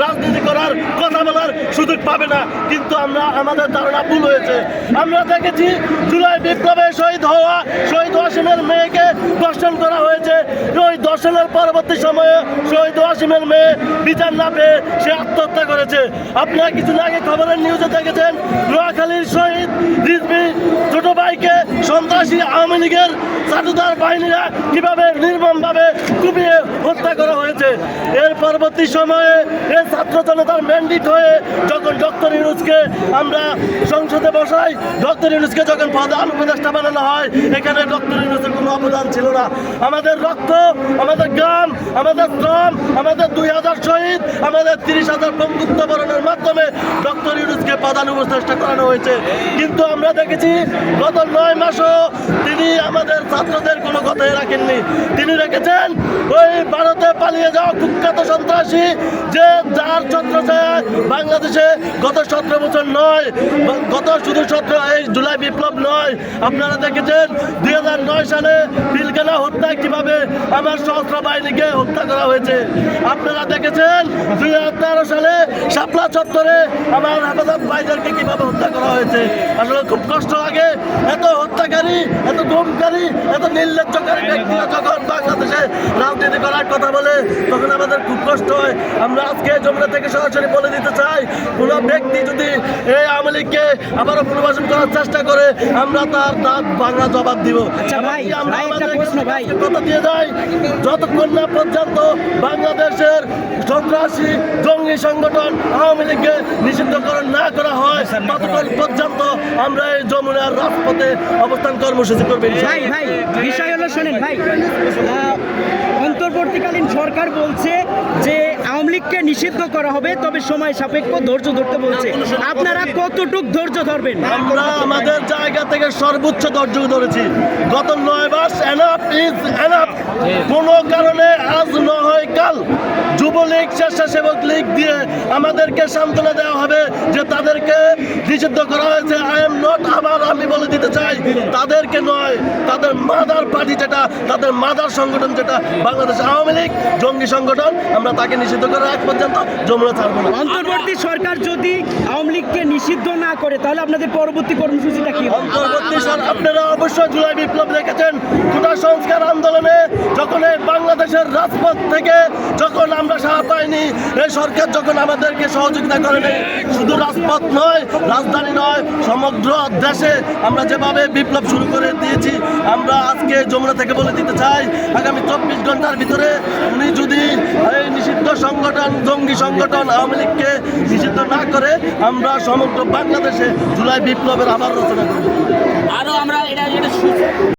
রাজনীতি করার কথা বলার সুযোগ পাবে না। কিন্তু আমাদের ধারণা ভুল হয়েছে। আমরা দেখেছি জুলাই বিপ্লবে শহীদ ওয়াসিমের মেয়েকে ধর্ষণ করা হয়েছে। ওই ধর্ষণের পরবর্তী সময়ে শহীদ ওয়াসিমের মেয়ে বিচার না পেয়ে সে আত্মহত্যা করেছে। আপনারা কিছুদিন আগে খবরের নিউজে দেখেছেন নোয়াখালীর শহীদ রিজভী ছোট ভাইকে সন্ত্রাসী আওয়ামী লীগের চাটুদার বাহিনীরা কিভাবে নির্মমভাবে কুপিয়ে হত্যা করা হয়েছে। এর পরবর্তী সময়ে এই ছাত্র জনতার ম্যান্ডেট হয়ে যখন ডক্টর ইউনূসকে আমরা সংসদে বসাই, ডক্টর ইউনূসকে যখন প্রধান উপদেষ্টা বানানো হয়, এখানে ডক্টর ইউনূসের কোনো অবদান ছিল না। আমাদের রক্ত, আমাদের গ্রাম, আমাদের শ্রম, আমাদের 2000 শহীদ, আমাদের 30,000 বন্ধুত্ব বরণের মাধ্যমে ডক্টর ইউনূসকে প্রধান উপদেষ্টা করানো হয়েছে। কিন্তু আমরা দেখেছি গত 9 মাসও তিনি আমাদের ছাত্রদের কোনো কথাই রাখেননি। তিনি রেখেছেন ওই ভারতে পালিয়ে যাওয়া কুখ্যাত সন্ত্রাসী, যে যার ছত্রছায়ায় বাংলাদেশে গত 17 বছর নয়, গত শুধু 17 এই জুলাই বিপ্লব নয়, আপনারা দেখেছেন 2009 সালে পিলখানা হত্যায় কিভাবে আমার সশস্ত্র বাহিনীকে হত্যা করা হয়েছে। আপনারা দেখেছেন 2013 সালে শাপলা চত্বরে আমার হেফাজত ভাইদেরকে কিভাবে হত্যা করা হয়েছে। আসলে খুব কষ্ট লাগে, এত হত্যাকারী, এত গুমকারী, এত নির্লজ্জকারী ব্যক্তিরা যখন বাংলাদেশে রাজনীতি করার কথা বলে তখন আমাদের খুব কষ্ট হয়। আমরা আজকে যমুনা থেকে সরাসরি বলে দিতে চাই, কোন ব্যক্তি যদি এই আওয়ামী লীগকে আবারও পুনর্বাসন করার চেষ্টা করে আমরা তার দাঁত ভাঙা জবাব দিব। আমরা কথা দিয়ে যাই, যতক্ষণ না পর্যন্ত বাংলাদেশের সন্ত্রাসী জঙ্গি সংগঠন আওয়ামী লীগকে নিষিদ্ধকরণ না করা হয় ততক্ষণ পর্যন্ত আমরা এই যমুনার রাজপথে অবস্থান কর্মসূচি করবেন। বিষয় হলো শোনেন ভাই, অন্তর্বর্তীকালীন সরকার বলছে যে আওয়ামী লীগকে নিষিদ্ধ করা হবে, তবে সময় সাপেক্ষ ধৈর্য ধরতে বলছে। আপনারা কতটুক ধৈর্য ধরবেন? আমরা আমাদের জায়গা থেকে সর্বোচ্চ ধৈর্য ধরেছি। গত 9 মাস এনাফ ইজ এনাফ। কোনো কারণে আজ না হয় কাল যুবলীগ, স্বেচ্ছাসেবক লীগ দিয়ে আমাদেরকে সান্ত্বনা দেওয়া হবে যে তাদেরকে নিষিদ্ধ করা হয়েছে। আই এম নট, আবার আমি বলে দিতে চাই, তাদেরকে নয়, তাদের মাদার পার্টি যেটা, তাদের মাদার সংগঠন যেটা বাংলাদেশ আওয়ামী লীগ জঙ্গি সংগঠন, আমরা তাকে নিষিদ্ধ করার আগ পর্যন্ত যমুনা ছাড়বো না। অন্তর্বর্তী সরকার যদি আওয়ামী লীগকে নিষিদ্ধ না করে তাহলে আপনাদের পরবর্তী কর্মসূচিটা কি? অন্তর্বর্তী আপনারা অবশ্যই জুলাই বিপ্লব দেখেছেন, কোটা সংস্কার আন্দোলনে যখন এই বাংলাদেশের রাজপথ থেকে যখন আমরা সাড়া পাইনি, এই সরকার যখন আমাদেরকে সহযোগিতা করেনি, শুধু রাজপথ নয়, রাজধানী নয়, সমগ্র দেশে আমরা যেভাবে বিপ্লব শুরু করে দিয়েছি, আমরা আজকে যমুনা থেকে বলে দিতে চাই আগামী 24 ঘন্টার ভিতরে উনি যদি এই নিষিদ্ধ সংগঠন জঙ্গি সংগঠন আওয়ামী লীগকে নিষিদ্ধ না করে আমরা সমগ্র বাংলাদেশে জুলাই বিপ্লবের আবার রচনা করব। আরো আমরা এটা